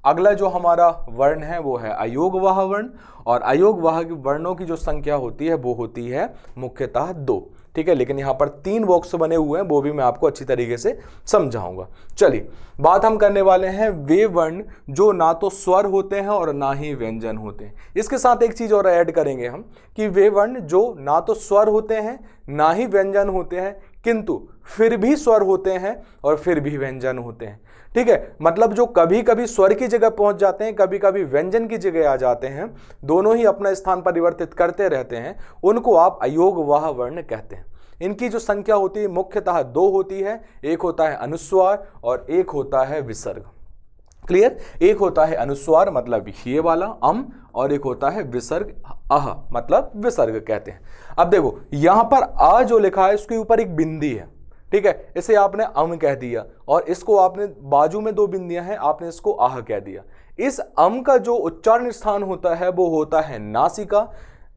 अगला जो हमारा वर्ण है वो है अयोगवाह वर्ण, और अयोगवाह वर्णों की जो संख्या होती है वो होती है मुख्यतः 2। ठीक है, लेकिन यहाँ पर 3 बॉक्स बने हुए हैं, वो भी मैं आपको अच्छी तरीके से समझाऊंगा। चलिए, बात हम करने वाले हैं वे वर्ण जो ना तो स्वर होते हैं और ना ही व्यंजन होते हैं। इसके साथ एक चीज और ऐड करेंगे हम कि वे वर्ण जो ना तो स्वर होते हैं ना ही व्यंजन होते हैं, किंतु फिर भी स्वर होते हैं और फिर भी व्यंजन होते हैं। ठीक है, मतलब जो कभी कभी स्वर की जगह पहुंच जाते हैं, कभी कभी व्यंजन की जगह आ जाते हैं, दोनों ही अपना स्थान परिवर्तित करते रहते हैं, उनको आप अयोगवाह वर्ण कहते हैं। इनकी जो संख्या होती है मुख्यतः 2 होती है, एक होता है अनुस्वार और एक होता है विसर्ग। क्लियर? एक होता है अनुस्वार मतलब ये वाला अम, और एक होता है विसर्ग अह मतलब विसर्ग कहते हैं। अब देखो यहां पर आ जो लिखा है उसके ऊपर एक बिंदी है, ठीक है, इसे आपने अम कह दिया, और इसको आपने बाजू में 2 बिंदियां हैं, आपने इसको आह कह दिया। इस अम का जो उच्चारण स्थान होता है वो होता है नासिका,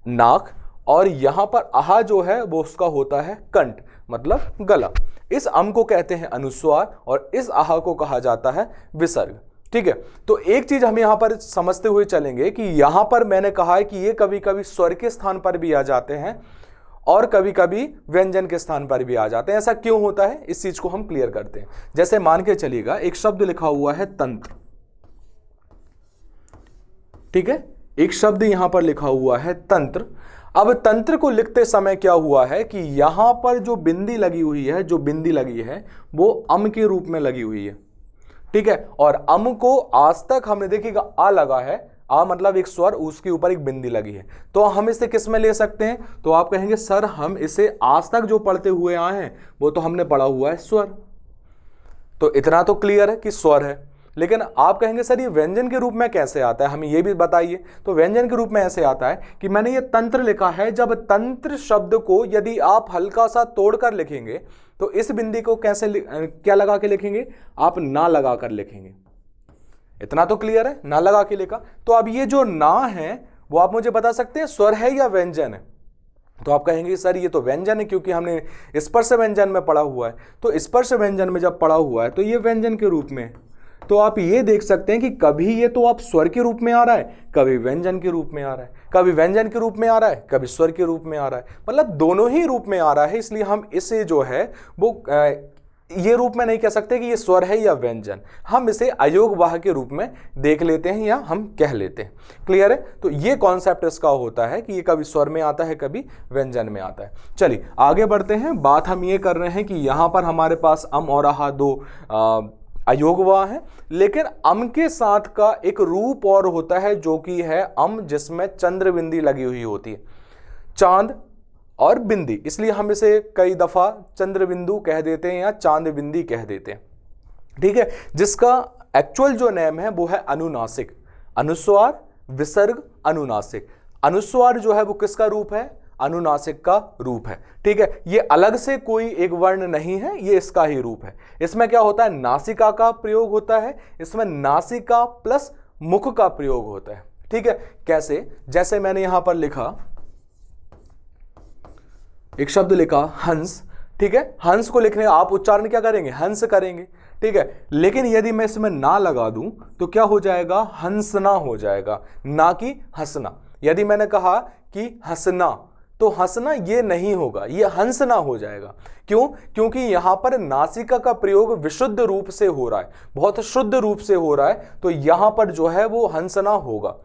नाक, और यहां पर आह जो है वो उसका होता है कंठ मतलब गला। इस अम को कहते हैं अनुस्वार और इस आह को कहा जाता है विसर्ग। ठीक है, तो एक चीज हम यहां पर समझते हुए चलेंगे कि यहां पर मैंने कहा है कि ये कभी कभी स्वर के स्थान पर भी आ जाते हैं और कभी कभी व्यंजन के स्थान पर भी आ जाते हैं। ऐसा क्यों होता है, इस चीज को हम क्लियर करते हैं। जैसे मान के चलिएगा एक शब्द लिखा हुआ है तंत्र, ठीक है, एक शब्द यहां पर लिखा हुआ है तंत्र। अब तंत्र को लिखते समय क्या हुआ है कि यहां पर जो बिंदी लगी हुई है, जो बिंदी लगी है वो अम के रूप में लगी हुई है। ठीक है, और अम को आज तक हमने देखिएगा आ लगा है, आ मतलब एक स्वर, उसके ऊपर एक बिंदी लगी है, तो हम इसे किस में ले सकते हैं? तो आप कहेंगे सर हम इसे आज तक जो पढ़ते हुए आए हैं वो तो हमने पढ़ा हुआ है स्वर, तो इतना तो क्लियर है कि स्वर है। लेकिन आप कहेंगे सर ये व्यंजन के रूप में कैसे आता है, हमें ये भी बताइए। तो व्यंजन के रूप में ऐसे आता है कि मैंने ये तंत्र लिखा है, जब तंत्र शब्द को यदि आप हल्का सा तोड़कर लिखेंगे तो इस बिंदी को कैसे क्या लगा के लिखेंगे? आप ना लगा कर लिखेंगे। इतना तो क्लियर है, ना लगा के लिखा। तो अब ये जो ना है वो आप मुझे बता सकते हैं स्वर है या व्यंजन है? तो आप कहेंगे सर ये तो व्यंजन है क्योंकि हमने स्पर्श व्यंजन में पढ़ा हुआ है। तो स्पर्श व्यंजन में जब पढ़ा हुआ है तो ये व्यंजन के रूप में। तो आप ये देख सकते हैं कि कभी ये तो आप स्वर के रूप में आ रहा है, कभी व्यंजन के रूप में आ रहा है, कभी व्यंजन के रूप में आ रहा है, कभी स्वर के रूप में आ रहा है, मतलब दोनों ही रूप में आ रहा है। इसलिए हम इसे जो है वो ये रूप में नहीं कह सकते कि ये स्वर है या व्यंजन, हम इसे अयोगवाह के रूप में देख लेते हैं या हम कह लेते हैं। क्लियर है? तो ये कॉन्सेप्ट इसका होता है कि ये कभी स्वर में आता है, कभी व्यंजन में आता है। चलिए आगे बढ़ते हैं। बात हम ये कर रहे हैं कि यहां पर हमारे पास अम और आहा 2 अयोगवाह है, लेकिन अम के साथ का एक रूप और होता है जो कि है अम जिसमें चंद्र बिंदी लगी हुई होती है, चांद और बिंदी, इसलिए हम इसे कई दफा चंद्र बिंदु कह देते हैं या चांद बिंदी कह देते हैं। ठीक है, जिसका एक्चुअल जो नेम है वो है अनुनासिक। अनुस्वार, विसर्ग, अनुनासिक। अनुस्वार जो है वो किसका रूप है? अनुनासिक का रूप है। ठीक है, ये अलग से कोई एक वर्ण नहीं है, ये इसका ही रूप है। इसमें क्या होता है? नासिका का प्रयोग होता है, इसमें नासिका प्लस मुख का प्रयोग होता है। ठीक है, कैसे? जैसे मैंने यहां पर लिखा, एक शब्द लिखा हंस, ठीक है, हंस को लिखने आप उच्चारण क्या करेंगे? हंस करेंगे। ठीक है, लेकिन यदि मैं इसमें ना लगा दूं तो क्या हो जाएगा? हंसना हो जाएगा, ना कि हंसना। यदि मैंने कहा कि हंसना, तो हंसना ये नहीं होगा, ये हंसना हो जाएगा। क्यों? क्योंकि यहां पर नासिका का प्रयोग विशुद्ध रूप से हो रहा है, बहुत शुद्ध रूप से हो रहा है, तो यहां पर जो है वो हंसना होगा।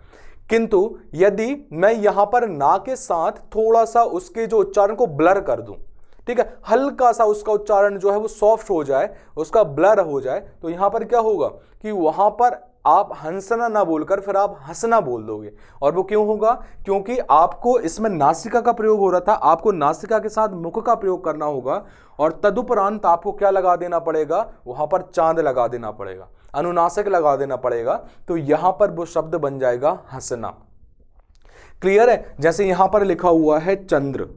किंतु यदि मैं यहां पर ना के साथ थोड़ा सा उसके जो उच्चारण को ब्लर कर दूं, ठीक है, हल्का सा उसका उच्चारण जो है वो सॉफ्ट हो जाए, उसका ब्लर हो जाए, तो यहां पर क्या होगा कि वहां पर आप हंसना ना बोलकर फिर आप हंसना बोल दोगे। और वो क्यों होगा? क्योंकि आपको इसमें नासिका का प्रयोग हो रहा था, आपको नासिका के साथ मुख का प्रयोग करना होगा, और तदुपरांत आपको क्या लगा देना पड़ेगा? वहां पर चांद लगा देना पड़ेगा, अनुनासिक लगा देना पड़ेगा, तो यहां पर वो शब्द बन जाएगा हंसना। क्लियर है? जैसे यहां पर लिखा हुआ है चंद्र,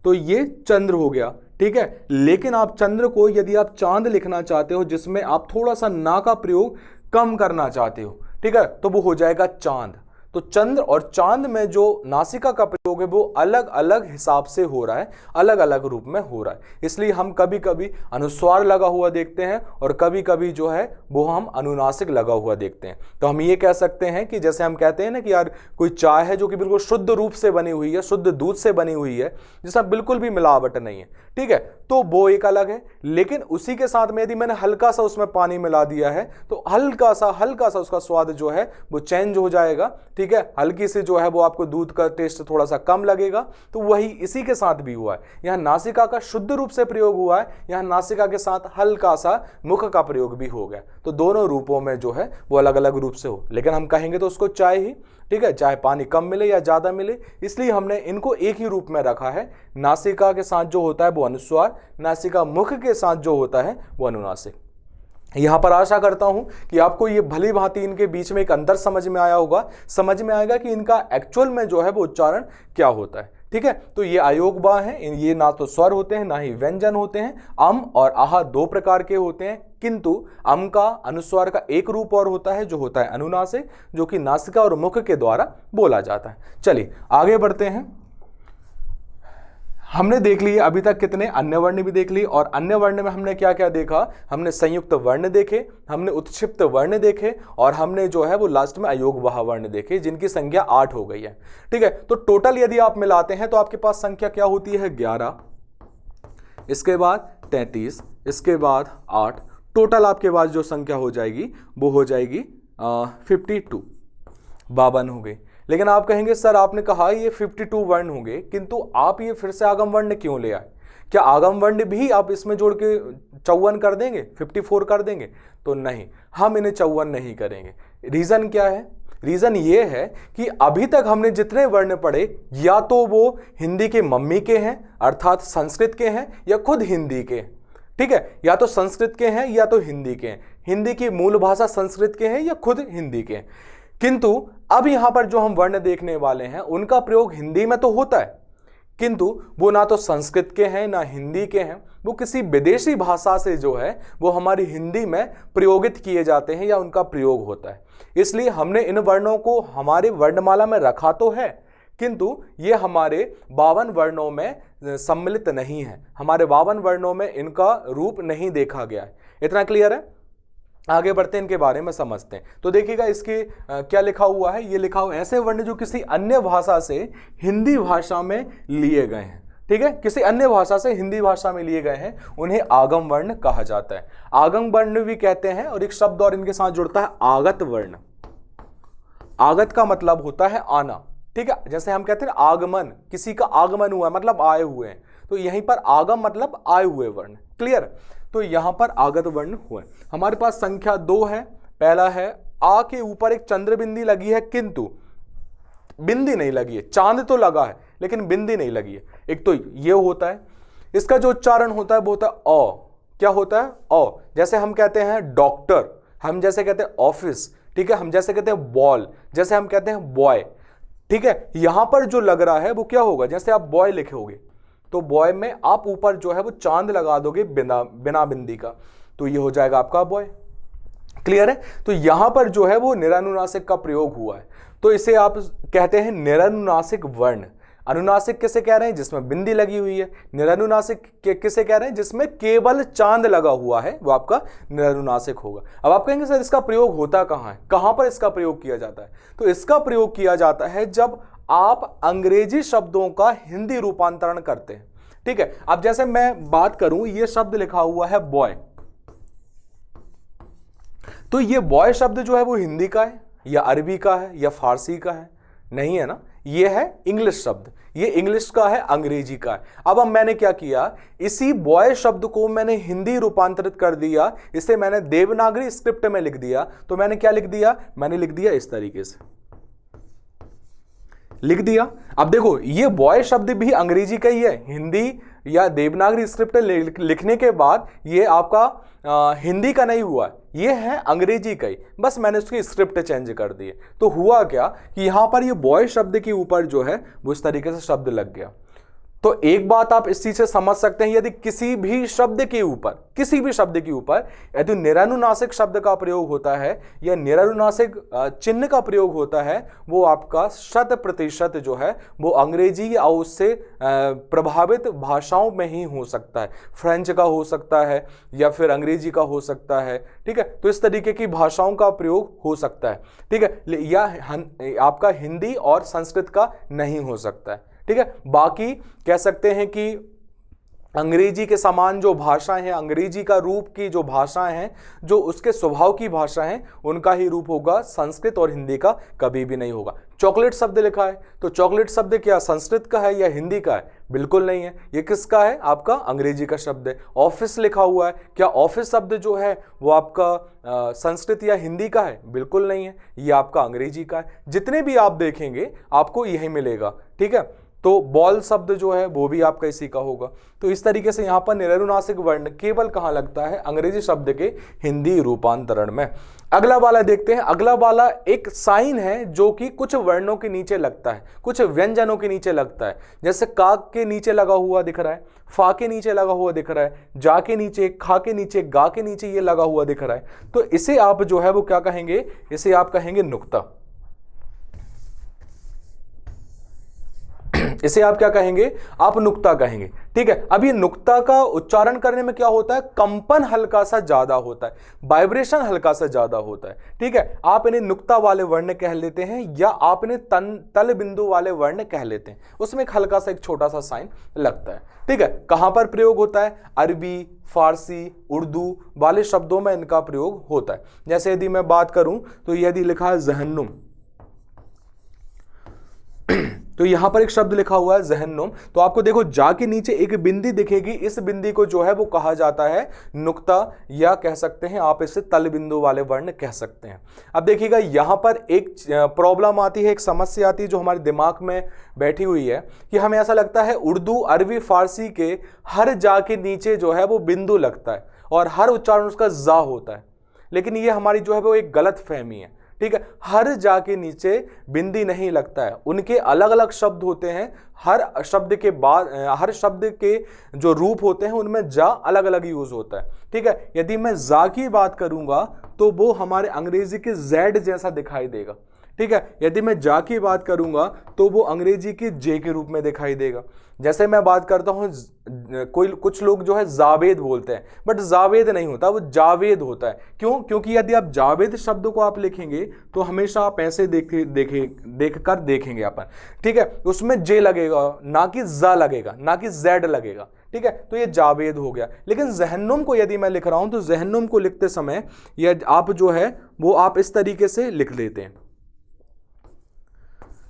तो ये चंद्र हो गया। ठीक है, लेकिन आप चंद्र को यदि आप चांद लिखना चाहते हो जिसमें आप थोड़ा सा ना का प्रयोग कम करना चाहते हो, ठीक है, तो वो हो जाएगा चांद। तो चंद्र और चांद में जो नासिका का प्रयोग है वो अलग अलग हिसाब से हो रहा है, अलग अलग रूप में हो रहा है। इसलिए हम कभी कभी अनुस्वार लगा हुआ देखते हैं और कभी कभी जो है वो हम अनुनासिक लगा हुआ देखते हैं। तो हम ये कह सकते हैं कि जैसे हम कहते हैं ना कि यार कोई चाय है जो कि बिल्कुल शुद्ध रूप से बनी हुई है, शुद्ध दूध से बनी हुई है, जिसमें बिल्कुल भी मिलावट नहीं है, ठीक है, तो वो एक अलग है। लेकिन उसी के साथ में यदि मैंने हल्का सा उसमें पानी मिला दिया है तो हल्का सा उसका स्वाद जो है वो चेंज हो जाएगा, ठीक है, हल्की से जो है वो आपको दूध का टेस्ट थोड़ा सा कम लगेगा। तो वही इसी के साथ भी हुआ है, यहाँ नासिका का शुद्ध रूप से प्रयोग हुआ है, यहाँ नासिका के साथ हल्का सा मुख का प्रयोग भी हो गया। तो दोनों रूपों में जो है वो अलग अलग रूप से हो, लेकिन हम कहेंगे तो उसको चाय ही, ठीक है, चाहे पानी कम मिले या ज्यादा मिले, इसलिए हमने इनको एक ही रूप में रखा है। नासिका के साथ जो होता है वो अनुस्वार, नासिका मुख के साथ जो होता है वो अनुनासिक। यहां पर आशा करता हूं कि आपको ये भली भांति इनके बीच में एक अंतर समझ में आया होगा, समझ में आएगा कि इनका एक्चुअल में जो है वो उच्चारण क्या होता है, ठीक है। तो ये अयोगबा है, ये ना तो स्वर होते हैं ना ही व्यंजन होते हैं। अम और आह दो प्रकार के होते हैं, किंतु अम का अनुस्वार का एक रूप और होता है जो होता है अनुनासिक, जो कि नासिका और मुख के द्वारा बोला जाता है। चलिए आगे बढ़ते हैं। हमने देख लिए अभी तक कितने अन्य वर्ण भी देख लिए, और अन्य वर्ण में हमने क्या क्या देखा, हमने संयुक्त वर्ण देखे, हमने उत्क्षिप्त वर्ण देखे, और हमने जो है वो लास्ट में अयोगवाह वर्ण देखे, जिनकी संख्या 8 हो गई है, ठीक है। तो टोटल यदि आप मिलाते हैं तो आपके पास संख्या क्या होती है, 11, इसके बाद 33, इसके बाद 8, टोटल आपके पास जो संख्या हो जाएगी वो हो जाएगी 52, 52 हो गई। लेकिन आप कहेंगे सर आपने कहा ये 52 वर्ण होंगे, किंतु आप ये फिर से आगम वर्ण क्यों ले आए, क्या आगम वर्ण भी आप इसमें जोड़ के 54 कर देंगे, 54 कर देंगे? तो नहीं, हम इन्हें 54 नहीं करेंगे। रीजन क्या है? रीजन ये है कि अभी तक हमने जितने वर्ण पढ़े या तो वो हिंदी के मम्मी के हैं अर्थात संस्कृत के हैं या खुद हिंदी के, ठीक है, या तो संस्कृत के हैं या तो हिंदी के हैं, हिंदी की मूल भाषा संस्कृत के हैं या खुद हिंदी के हैं। किंतु अब यहां पर जो हम वर्ण देखने वाले हैं उनका प्रयोग हिंदी में तो होता है, किंतु वो ना तो संस्कृत के हैं ना हिंदी के हैं, वो किसी विदेशी भाषा से जो है वो हमारी हिंदी में प्रयोगित किए जाते हैं या उनका प्रयोग होता है। इसलिए हमने इन वर्णों को हमारे वर्णमाला में रखा तो है, किंतु ये हमारे 52 वर्णों में सम्मिलित नहीं है, हमारे 52 वर्णों में इनका रूप नहीं देखा गया है। इतना क्लियर है? आगे बढ़ते हैं, इनके बारे में समझते हैं। तो देखिएगा इसके क्या लिखा हुआ है, ये लिखा हुआ ऐसे वर्ण जो किसी अन्य भाषा से हिंदी भाषा में लिए गए हैं, ठीक है, किसी अन्य भाषा से हिंदी भाषा में लिए गए हैं, उन्हें आगम वर्ण कहा जाता है। आगम वर्ण भी कहते हैं, और एक शब्द और इनके साथ जुड़ता है आगत वर्ण। आगत का मतलब होता है आना, ठीक है, जैसे हम कहते हैं आगमन, किसी का आगमन हुआ मतलब आए हुए हैं, तो यहीं पर आगम मतलब आए हुए वर्ण। क्लियर? तो यहां पर आगत वर्ण हुए। हमारे पास संख्या 2 है। पहला है आ के ऊपर एक चंद्र बिंदी लगी है, किंतु बिंदी नहीं लगी है, चांद तो लगा है लेकिन बिंदी नहीं लगी है। एक तो ये होता है, इसका जो उच्चारण होता है वो होता है औ। क्या होता है? औ। जैसे हम कहते हैं डॉक्टर, हम जैसे कहते हैं ऑफिस, ठीक है, हम जैसे कहते हैं बॉल, जैसे हम कहते हैं बॉय, ठीक है, यहां पर जो लग रहा है वो क्या होगा, जैसे आप बॉय लिखोगे तो बॉय में आप ऊपर जो है वो चांद लगा दोगे बिना बिंदी का, तो ये हो जाएगा आपका बॉय। क्लियर है? तो यहां पर जो है वो निरानुनासिक का प्रयोग हुआ है, तो इसे आप कहते हैं निरानुनासिक वर्ण। अनुनासिक किसे कह रहे हैं? जिसमें बिंदी लगी हुई है। निरानुनासिक किसे कह रहे हैं? जिसमें केवल चांद लगा हुआ है, वो आपका निरानुनासिक होगा। अब आप कहेंगे सर इसका प्रयोग होता कहां है, कहां पर इसका प्रयोग किया जाता है? तो इसका प्रयोग किया जाता है जब आप अंग्रेजी शब्दों का हिंदी रूपांतरण करते हैं, ठीक है। अब जैसे मैं बात करूं, ये शब्द लिखा हुआ है बॉय, तो ये बॉय शब्द जो है वो हिंदी का है या अरबी का है या फारसी का है? नहीं है ना, ये है इंग्लिश शब्द, ये इंग्लिश का है, अंग्रेजी का है। अब मैंने क्या किया, इसी बॉय शब्द को मैंने हिंदी रूपांतरित कर दिया, इसे मैंने देवनागरी स्क्रिप्ट में लिख दिया। तो मैंने क्या लिख दिया? मैंने लिख दिया इस तरीके से लिख दिया। अब देखो ये बॉय शब्द भी अंग्रेजी का ही है, हिंदी या देवनागरी स्क्रिप्ट लिखने के बाद ये आपका हिंदी का नहीं हुआ, ये है अंग्रेजी का ही, बस मैंने उसकी स्क्रिप्ट चेंज कर दी। तो हुआ क्या कि यहां पर ये बॉय शब्द के ऊपर जो है वो इस तरीके से शब्द लग गया। तो एक बात आप इस चीज से समझ सकते हैं, यदि किसी भी शब्द के ऊपर यदि निरनुनासिक शब्द का प्रयोग होता है या निरनुनासिक चिन्ह का प्रयोग होता है, वो आपका 100% जो है वो अंग्रेजी या उससे प्रभावित भाषाओं में ही हो सकता है। फ्रेंच का हो सकता है या फिर अंग्रेजी का हो सकता है, ठीक है। तो इस तरीके की भाषाओं का प्रयोग हो सकता है, ठीक है, या आपका हिंदी और संस्कृत का नहीं हो सकता है, ठीक है। बाकी कह सकते हैं कि अंग्रेजी के समान जो भाषाएं हैं, अंग्रेजी का रूप की जो भाषाएं हैं, जो उसके स्वभाव की भाषा हैं, उनका ही रूप होगा, संस्कृत और हिंदी का कभी भी नहीं होगा। चॉकलेट शब्द लिखा है, तो चॉकलेट शब्द क्या संस्कृत का है या हिंदी का है? बिल्कुल नहीं है, ये किसका है? आपका अंग्रेजी का शब्द है। ऑफिस लिखा हुआ है, क्या ऑफिस शब्द जो है वो आपका संस्कृत या हिंदी का है? बिल्कुल नहीं है, ये आपका अंग्रेजी का है। जितने भी आप देखेंगे आपको यही मिलेगा, ठीक है। तो बॉल शब्द जो है वो भी आपका इसी का होगा। तो इस तरीके से यहां पर निरनुनासिक वर्ण केवल कहां लगता है? अंग्रेजी शब्द के हिंदी रूपांतरण में। अगला वाला देखते हैं। अगला वाला एक साइन है जो कि कुछ वर्णों के नीचे लगता है, कुछ व्यंजनों के नीचे लगता है। जैसे का के नीचे लगा हुआ दिख रहा है, फा के नीचे लगा हुआ दिख रहा है, जा के नीचे, खा के नीचे, गा के नीचे ये लगा हुआ दिख रहा है। तो इसे आप जो है वो क्या कहेंगे? इसे आप कहेंगे नुक्ता। इसे आप क्या कहेंगे? आप नुक्ता कहेंगे, ठीक है। अब ये नुक्ता का उच्चारण करने में क्या होता है? कंपन हल्का सा ज्यादा होता है, वाइब्रेशन हल्का सा ज्यादा होता है, ठीक है। आप इन्हें नुक्ता वाले वर्ण कह लेते हैं या आप इन्हें तल बिंदु वाले वर्ण कह लेते हैं। उसमें एक हल्का सा एक छोटा सा साइन लगता है, ठीक है। कहां पर प्रयोग होता है? अरबी, फारसी, उर्दू वाले शब्दों में इनका प्रयोग होता है। जैसे यदि मैं बात करूं तो यदि लिखा है जहन्नुम, तो यहां पर एक शब्द लिखा हुआ है जहन्नुम, तो आपको देखो जा के नीचे एक बिंदी दिखेगी, इस बिंदी को जो है वो कहा जाता है नुक्ता, या कह सकते हैं आप इसे तल बिंदु वाले वर्ण कह सकते हैं। अब देखिएगा यहां पर एक प्रॉब्लम आती है, एक समस्या आती है जो हमारे दिमाग में बैठी हुई है कि हमें ऐसा लगता है उर्दू, अरबी, फारसी के हर जा के नीचे जो है वो बिंदु लगता है और हर उच्चारण उसका जा होता है, लेकिन ये हमारी जो है वो एक गलत फहमी है, ठीक है। हर जा के नीचे बिंदी नहीं लगता है, उनके अलग अलग शब्द होते हैं। हर शब्द के बाद हर शब्द के जो रूप होते हैं उनमें जा अलग अलग यूज होता है, ठीक है। यदि मैं जा की बात करूंगा तो वो हमारे अंग्रेजी के जेड जैसा दिखाई देगा, ठीक है। यदि मैं जा की बात करूंगा तो वो अंग्रेजी के जे के रूप में दिखाई देगा। जैसे मैं बात करता हूं, कुछ लोग जो है जावेद बोलते हैं, बट जावेद नहीं होता, वो जावेद होता है। क्यों? क्योंकि यदि आप जावेद शब्द को आप लिखेंगे तो हमेशा आप ऐसे देखकर देखेंगे अपन, ठीक है। उसमें जे लगेगा, ना कि जा लगेगा, ना कि जेड लगेगा, ठीक है। तो ये जावेद हो गया। लेकिन जहन्नुम को यदि मैं लिख रहा हूं तो जहन्नुम को लिखते समय या आप जो है वो आप इस तरीके से लिख लेते हैं।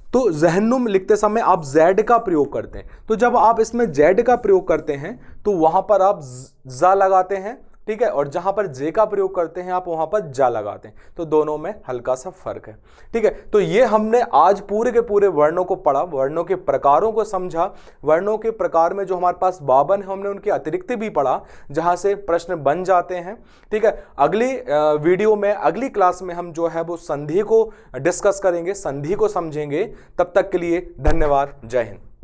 तो जहन्नुम लिखते समय आप जेड का प्रयोग करते हैं। तो जब आप इसमें जेड का प्रयोग करते हैं तो वहां पर आप जा लगाते हैं, ठीक है, और जहां पर जे का प्रयोग करते हैं आप वहां पर जा लगाते हैं। तो दोनों में हल्का सा फर्क है, ठीक है। तो ये हमने आज पूरे के पूरे वर्णों को पढ़ा, वर्णों के प्रकारों को समझा। वर्णों के प्रकार में जो हमारे पास 52 है हमने उनके अतिरिक्त भी पढ़ा जहां से प्रश्न बन जाते हैं, ठीक है। अगली वीडियो में, अगली क्लास में हम जो है वो संधि को डिस्कस करेंगे, संधि को समझेंगे। तब तक के लिए धन्यवाद। जय हिंद।